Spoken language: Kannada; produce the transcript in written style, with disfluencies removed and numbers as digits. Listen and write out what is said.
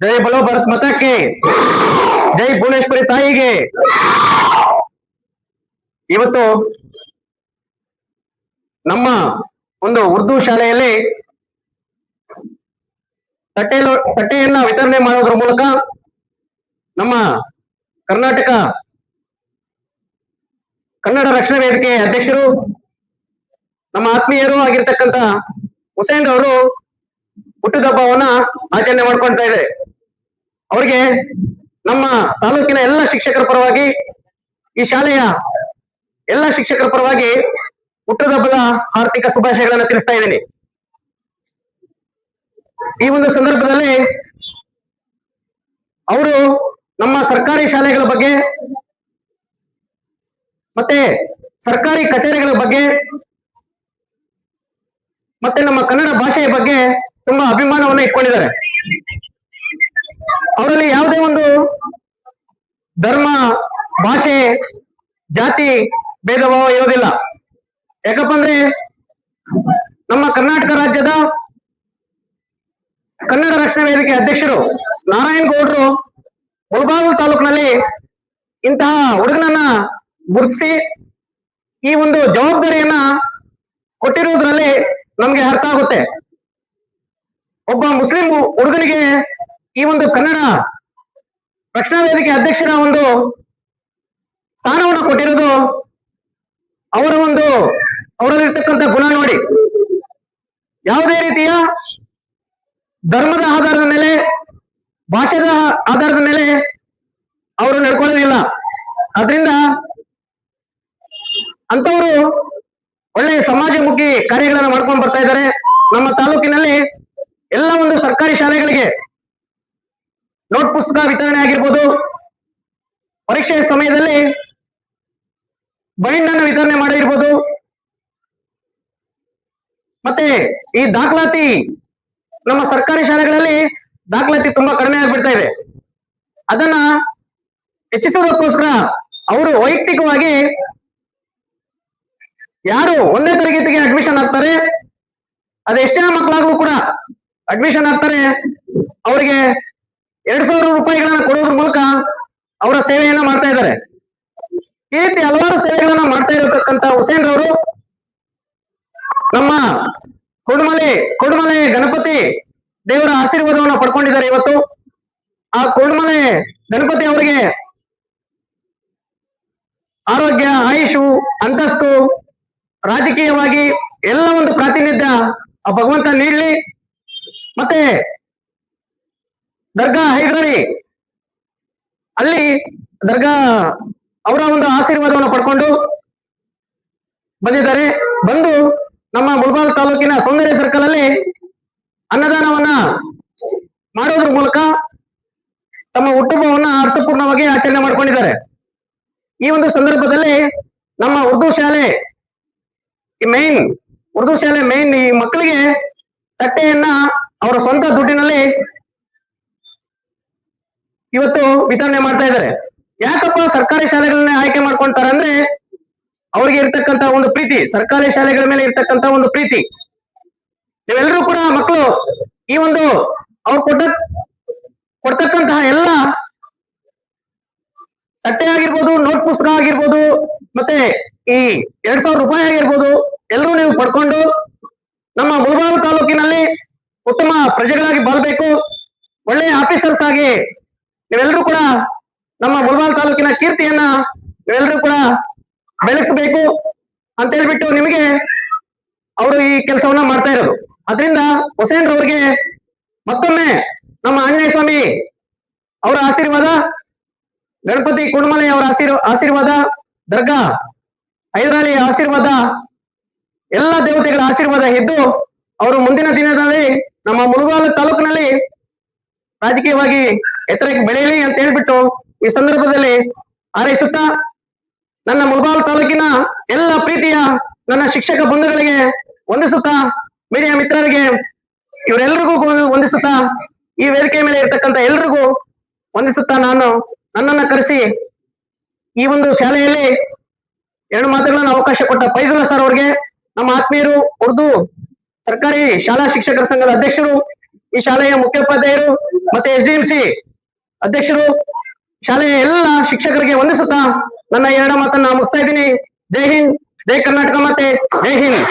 ಜೈ ಬಲೋ ಭರತ್ ಮತಕ್ಕೆ, ಜೈ ಭುವನೇಶ್ವರಿ ತಾಯಿಗೆ. ಇವತ್ತು ನಮ್ಮ ಒಂದು ಉರ್ದು ಶಾಲೆಯಲ್ಲಿ ತಟ್ಟೆಯನ್ನ ವಿತರಣೆ ಮಾಡೋದ್ರ ಮೂಲಕ ನಮ್ಮ ಕರ್ನಾಟಕ ಕನ್ನಡ ರಕ್ಷಣಾ ವೇದಿಕೆ ಅಧ್ಯಕ್ಷರು, ನಮ್ಮ ಆತ್ಮೀಯರು ಆಗಿರ್ತಕ್ಕಂಥ ಹುಸೇನ್ ಅವರು ಹುಟ್ಟುಹಬ್ಬವನ್ನ ಆಚರಣೆ ಮಾಡ್ಕೊಳ್ತಾ ಇದೆ. ಅವರಿಗೆ ನಮ್ಮ ತಾಲೂಕಿನ ಎಲ್ಲ ಶಿಕ್ಷಕರ ಪರವಾಗಿ, ಈ ಶಾಲೆಯ ಎಲ್ಲ ಶಿಕ್ಷಕರ ಪರವಾಗಿ ಹುಟ್ಟುಹಬ್ಬದ ಆರ್ಥಿಕ ಶುಭಾಶಯಗಳನ್ನು ತಿಳಿಸ್ತಾ ಇದ್ದೀನಿ. ಈ ಒಂದು ಸಂದರ್ಭದಲ್ಲಿ ಅವರು ನಮ್ಮ ಸರ್ಕಾರಿ ಶಾಲೆಗಳ ಬಗ್ಗೆ ಮತ್ತೆ ಸರ್ಕಾರಿ ಕಚೇರಿಗಳ ಬಗ್ಗೆ ಮತ್ತೆ ನಮ್ಮ ಕನ್ನಡ ಭಾಷೆಯ ಬಗ್ಗೆ ತುಂಬಾ ಅಭಿಮಾನವನ್ನ ಇಟ್ಕೊಂಡಿದ್ದಾರೆ. ಅವರಲ್ಲಿ ಯಾವುದೇ ಒಂದು ಧರ್ಮ, ಭಾಷೆ, ಜಾತಿ ಭೇದ ಭಾವ ಇರೋದಿಲ್ಲ. ಯಾಕಪ್ಪ ಅಂದ್ರೆ ನಮ್ಮ ಕರ್ನಾಟಕ ರಾಜ್ಯದ ಕನ್ನಡ ರಕ್ಷಣಾ ವೇದಿಕೆ ಅಧ್ಯಕ್ಷರು ನಾರಾಯಣ್ ಗೌಡ್ರು ಮುಳಬಾಗಿಲು ತಾಲೂಕಿನಲ್ಲಿ ಇಂತಹ ಹುಡುಗನನ್ನ ಗುರುತಿಸಿ ಈ ಒಂದು ಜವಾಬ್ದಾರಿಯನ್ನ ಕೊಟ್ಟಿರುವುದರಲ್ಲಿ ನಮ್ಗೆ ಅರ್ಥ ಆಗುತ್ತೆ. ಒಬ್ಬ ಮುಸ್ಲಿಂ ಹುಡುಗನಿಗೆ ಈ ಒಂದು ಕನ್ನಡ ರಕ್ಷಣಾ ವೇದಿಕೆ ಅಧ್ಯಕ್ಷರ ಒಂದು ಸ್ಥಾನವನ್ನು ಕೊಟ್ಟಿರೋದು ಅವರಲ್ಲಿರ್ತಕ್ಕಂಥ ಗುಣ ನೋಡಿ. ಯಾವುದೇ ರೀತಿಯ ಧರ್ಮದ ಆಧಾರದ ಮೇಲೆ, ಭಾಷೆದ ಆಧಾರದ ಮೇಲೆ ಅವರು ನಡ್ಕೊಳ್ಳೋದಿಲ್ಲ. ಆದ್ರಿಂದ ಅಂತವರು ಒಳ್ಳೆಯ ಸಮಾಜಮುಖಿ ಕಾರ್ಯಗಳನ್ನ ಮಾಡ್ಕೊಂಡು ಬರ್ತಾ ಇದ್ದಾರೆ. ನಮ್ಮ ತಾಲೂಕಿನಲ್ಲಿ ಎಲ್ಲ ಒಂದು ಸರ್ಕಾರಿ ಶಾಲೆಗಳಿಗೆ ನೋಟ್ ಪುಸ್ತಕ ವಿತರಣೆ ಆಗಿರ್ಬೋದು, ಪರೀಕ್ಷೆಯ ಸಮಯದಲ್ಲಿ ಬೈಂಡ್ ಅನ್ನು ವಿತರಣೆ ಮಾಡಿರ್ಬೋದು, ಮತ್ತೆ ಈ ದಾಖಲಾತಿ ನಮ್ಮ ಸರ್ಕಾರಿ ಶಾಲೆಗಳಲ್ಲಿ ದಾಖಲಾತಿ ತುಂಬಾ ಕಡಿಮೆ ಆಗ್ಬಿಡ್ತಾ ಇದೆ. ಅದನ್ನ ಹೆಚ್ಚಿಸೋದಕ್ಕೋಸ್ಕರ ಅವರು ವೈಯಕ್ತಿಕವಾಗಿ ಯಾರು 1ನೇ ತರಗತಿಗೆ ಅಡ್ಮಿಷನ್ ಆಗ್ತಾರೆ, ಅದು ಎಷ್ಟೇ ಮಕ್ಕಳಾಗ್ಲೂ ಕೂಡ ಅಡ್ಮಿಷನ್ ಆಗ್ತಾರೆ, ಅವರಿಗೆ 2,000 ರೂಪಾಯಿಗಳನ್ನ ಕೊಡೋದ್ರ ಮೂಲಕ ಅವರ ಸೇವೆಯನ್ನ ಮಾಡ್ತಾ ಇದ್ದಾರೆ. ಈ ರೀತಿ ಹಲವಾರು ಸೇವೆಗಳನ್ನ ಮಾಡ್ತಾ ಇರತಕ್ಕಂತ ಹುಸೇನ್ ರವರು ನಮ್ಮ ಕೊಡುಮಲೆ ಗಣಪತಿ ದೇವರ ಆಶೀರ್ವಾದವನ್ನು ಪಡ್ಕೊಂಡಿದ್ದಾರೆ. ಇವತ್ತು ಆ ಕೊಡುಮಲೆ ಗಣಪತಿ ಅವರಿಗೆ ಆರೋಗ್ಯ, ಆಯುಷು, ಅಂತಸ್ತು, ರಾಜಕೀಯವಾಗಿ ಎಲ್ಲ ಒಂದು ಪ್ರಾತಿನಿಧ್ಯ ಆ ಭಗವಂತ ನೀಡಲಿ. ಮತ್ತೆ ದರ್ಗಾ ಹೈದರಾಳಿ ಅಲ್ಲಿ ದರ್ಗಾ ಅವರ ಒಂದು ಆಶೀರ್ವಾದವನ್ನು ಪಡ್ಕೊಂಡು ಬಂದಿದ್ದಾರೆ. ಬಂದು ನಮ್ಮ ಮುಳಬಾಗಿಲು ತಾಲೂಕಿನ ಸೌಂದರ್ಯ ಸರ್ಕಲ್ ಅಲ್ಲಿ ಅನ್ನದಾನವನ್ನ ಮಾಡೋದ್ರ ಮೂಲಕ ತಮ್ಮ ಹುಟ್ಟುಹಬ್ಬವನ್ನ ಅರ್ಥಪೂರ್ಣವಾಗಿ ಆಚರಣೆ ಮಾಡ್ಕೊಂಡಿದ್ದಾರೆ. ಈ ಒಂದು ಸಂದರ್ಭದಲ್ಲಿ ನಮ್ಮ ಉರ್ದು ಶಾಲೆ ಮೇನ್ ಈ ಮಕ್ಕಳಿಗೆ ತಟ್ಟೆಯನ್ನ ಅವರ ಸ್ವಂತ ದುಡ್ಡಿನಲ್ಲಿ ಇವತ್ತು ವಿತರಣೆ ಮಾಡ್ತಾ ಇದ್ದಾರೆ. ಯಾಕಪ್ಪ ಸರ್ಕಾರಿ ಶಾಲೆಗಳನ್ನ ಆಯ್ಕೆ ಮಾಡ್ಕೊಂತಾರೆ ಅಂದ್ರೆ ಅವ್ರಿಗೆ ಇರ್ತಕ್ಕಂತ ಒಂದು ಪ್ರೀತಿ, ಸರ್ಕಾರಿ ಶಾಲೆಗಳ ಮೇಲೆ ಇರ್ತಕ್ಕಂತ ಒಂದು ಪ್ರೀತಿ. ನೀವೆಲ್ಲರೂ ಕೂಡ ಮಕ್ಕಳು ಈ ಒಂದು ಅವ್ರು ಕೊಡ್ತಕ್ಕಂತಹ ಎಲ್ಲ ತಟ್ಟೆ ಆಗಿರ್ಬೋದು, ನೋಟ್ ಪುಸ್ತಕ ಆಗಿರ್ಬೋದು, ಮತ್ತೆ ಈ 2,000 ರೂಪಾಯಿ ಆಗಿರ್ಬೋದು, ಎಲ್ಲರೂ ನೀವು ಪಡ್ಕೊಂಡು ನಮ್ಮ ಮುಳಬಾಗಿಲು ತಾಲೂಕಿನಲ್ಲಿ ಉತ್ತಮ ಪ್ರಜೆಗಳಾಗಿ ಬಾಳ್ಬೇಕು, ಒಳ್ಳೆಯ ಆಫೀಸರ್ಸ್ ಆಗಿ ನೀವೆಲ್ಲರೂ ಕೂಡ ನಮ್ಮ ಮುಳಬಾಗಿಲು ತಾಲೂಕಿನ ಕೀರ್ತಿಯನ್ನ ನೀವೆಲ್ಲರೂ ಕೂಡ ಬೆಳೆಸಬೇಕು ಅಂತ ಹೇಳ್ಬಿಟ್ಟು ನಿಮಗೆ ಅವರು ಈ ಕೆಲಸವನ್ನ ಮಾಡ್ತಾ ಇರೋದು. ಅದರಿಂದ ಹುಸೇನ್ ರವರಿಗೆ ಮತ್ತೊಮ್ಮೆ ನಮ್ಮ ಆಂಜನೇಯ ಸ್ವಾಮಿ ಅವರ ಆಶೀರ್ವಾದ, ಗಣಪತಿ ಕುಂಡಮಲೆ ಅವರ ಆಶೀರ್ವಾದ, ದರ್ಗಾ ಹೈದರಾಳಿ ಆಶೀರ್ವಾದ, ಎಲ್ಲ ದೇವತೆಗಳ ಆಶೀರ್ವಾದ ಇದ್ದು ಅವರು ಮುಂದಿನ ದಿನದಲ್ಲಿ ನಮ್ಮ ಮುಳಬಾಗಿಲು ತಾಲೂಕಿನಲ್ಲಿ ರಾಜಕೀಯವಾಗಿ ಎತ್ತರಕ್ಕೆ ಬೆಳೆಯಲಿ ಅಂತ ಹೇಳ್ಬಿಟ್ಟು ಈ ಸಂದರ್ಭದಲ್ಲಿ ಹಾರೈಸುತ್ತಾ, ನನ್ನ ಮುಳಬಾಗಿಲು ತಾಲೂಕಿನ ಎಲ್ಲ ಪ್ರೀತಿಯ ನನ್ನ ಶಿಕ್ಷಕ ಬಂಧುಗಳಿಗೆ ವಂದಿಸುತ್ತಾ, ಮೀಡಿಯಾ ಮಿತ್ರರಿಗೆ ಇವರೆಲ್ಲರಿಗೂ ವಂದಿಸುತ್ತಾ, ಈ ವೇದಿಕೆ ಮೇಲೆ ಇರ್ತಕ್ಕಂಥ ಎಲ್ರಿಗೂ ವಂದಿಸುತ್ತಾ, ನನ್ನನ್ನ ಕರೆಸಿ ಈ ಒಂದು ಶಾಲೆಯಲ್ಲಿ 2 ಮಾತುಗಳನ್ನು ಅವಕಾಶ ಕೊಟ್ಟ ಫೈಜುಲ್ಲಾ ಸರ್ ಅವರಿಗೆ, ನಮ್ಮ ಆತ್ಮೀಯರು, ಉರ್ದು ಸರ್ಕಾರಿ ಶಾಲಾ ಶಿಕ್ಷಕರ ಸಂಘದ ಅಧ್ಯಕ್ಷರು, ಈ ಶಾಲೆಯ ಮುಖ್ಯೋಪಾಧ್ಯಾಯರು, ಮತ್ತೆ SDMC ಅಧ್ಯಕ್ಷರು, ಶಾಲೆಯ ಎಲ್ಲ ಶಿಕ್ಷಕರಿಗೆ ವಂದಿಸುತ್ತಾ ನನ್ನ 2 ಮಾತನ್ನ ಮುಗಿಸ್ತಾ ಇದ್ದೀನಿ. ಜೈ ಹಿಂದ್, ಜೈ ಕರ್ನಾಟಕ, ಮತ್ತೆ ಜೈ ಹಿಂದ್.